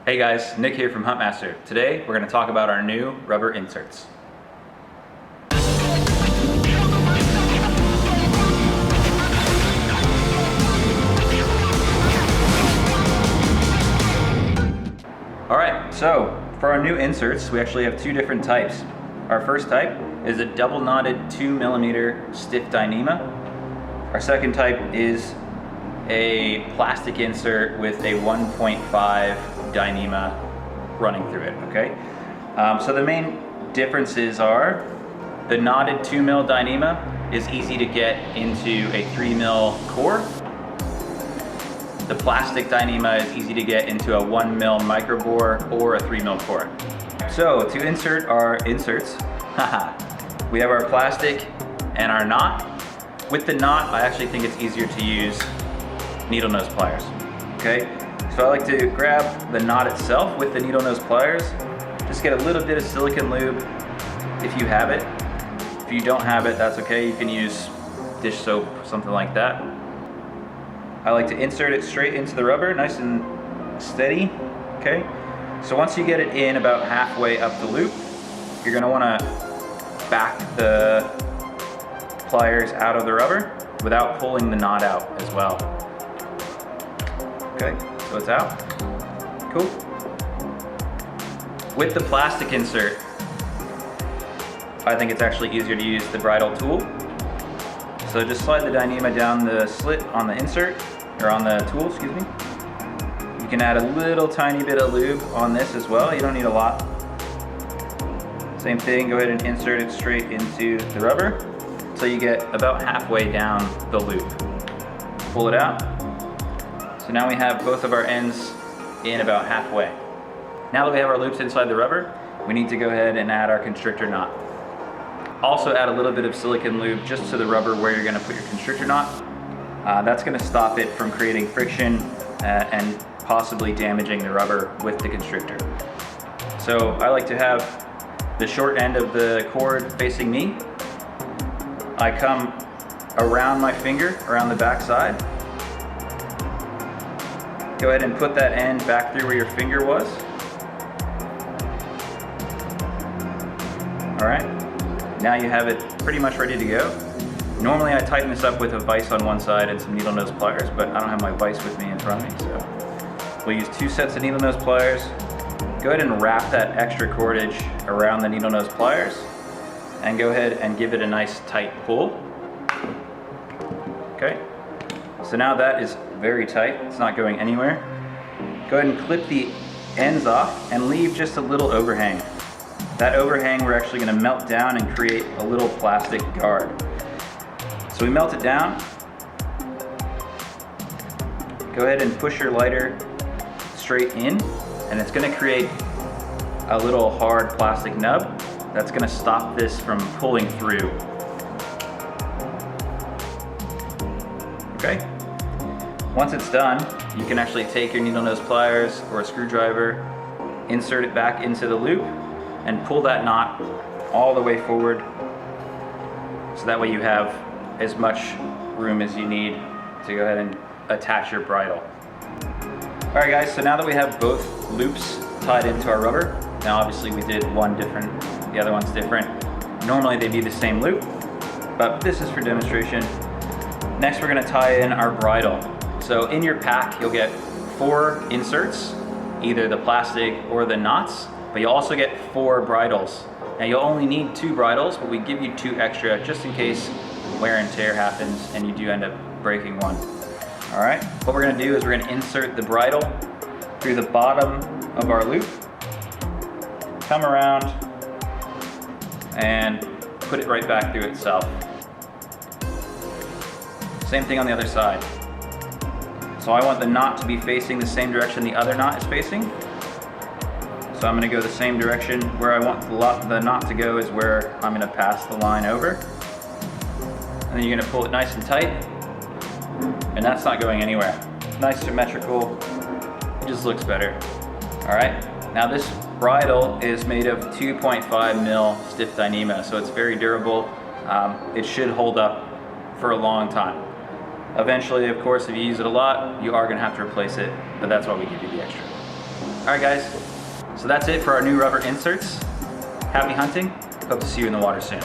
Hey guys, Nick here from Huntmaster. Today we're going to talk about our new rubber inserts. Alright, so for our new inserts we actually have two different types. Our first type is a double knotted 2mm stiff Dyneema. Our second type is a plastic insert with a 1.5 Dyneema running through it, okay? So the main differences are the knotted 2mm Dyneema is easy to get into a 3mm core. The plastic Dyneema is easy to get into a 1mm microbore or a 3mm core. So to insert our inserts, we have our plastic and our knot. With the knot, I actually think it's easier to use needle nose pliers, okay? So I like to grab the knot itself with the needle nose pliers, just get a little bit of silicone lube if you have it. If you don't have it, that's okay, you can use dish soap, something like that. I like to insert it straight into the rubber, nice and steady, okay? So once you get it in about halfway up the loop, you're gonna wanna back the pliers out of the rubber without pulling the knot out as well. Okay, so it's out. Cool. With the plastic insert, I think it's actually easier to use the bridle tool. So just slide the Dyneema down the slit on the insert, or on the tool, excuse me. You can add a little tiny bit of lube on this as well. You don't need a lot. Same thing, go ahead and insert it straight into the rubber until you get about halfway down the loop. Pull it out. So now we have both of our ends in about halfway. Now that we have our loops inside the rubber, we need to go ahead and add our constrictor knot. Also add a little bit of silicone lube just to the rubber where you're gonna put your constrictor knot. That's gonna stop it from creating friction and possibly damaging the rubber with the constrictor. So I like to have the short end of the cord facing me. I come around my finger, around the back side. Go ahead and put that end back through where your finger was. All right, now you have it pretty much ready to go. Normally I tighten this up with a vise on one side and some needle nose pliers, but I don't have my vise with me in front of me, so we'll use 2 sets of needle nose pliers. Go ahead and wrap that extra cordage around the needle nose pliers and go ahead and give it a nice tight pull. Okay, so now that is very tight, it's not going anywhere. Go ahead and clip the ends off and leave just a little overhang. That overhang we're actually going to melt down and create a little plastic guard. So we melt it down. Go ahead and push your lighter straight in and it's going to create a little hard plastic nub that's going to stop this from pulling through. Okay. Once it's done, you can actually take your needle nose pliers or a screwdriver, insert it back into the loop, and pull that knot all the way forward. So that way you have as much room as you need to go ahead and attach your bridle. All right guys, so now that we have both loops tied into our rubber, now obviously we did one different, the other one's different. Normally they'd be the same loop, but this is for demonstration. Next we're gonna tie in our bridle. So in your pack, you'll get 4 inserts, either the plastic or the knots, but you'll also get 4 bridles. Now you'll only need 2 bridles, but we give you 2 extra just in case wear and tear happens and you do end up breaking one. All right, what we're gonna do is we're gonna insert the bridle through the bottom of our loop, come around, and put it right back through itself. Same thing on the other side. So I want the knot to be facing the same direction the other knot is facing. So I'm gonna go the same direction. Where I want the knot to go is where I'm gonna pass the line over. And then you're gonna pull it nice and tight. And that's not going anywhere. Nice symmetrical, it just looks better. All right, now this bridle is made of 2.5mm stiff Dyneema, so it's very durable. It should hold up for a long time. Eventually, of course, if you use it a lot, you are gonna have to replace it, but that's why we give you the extra. right guys, so that's it for our new rubber inserts. Happy hunting, hope to see you in the water soon.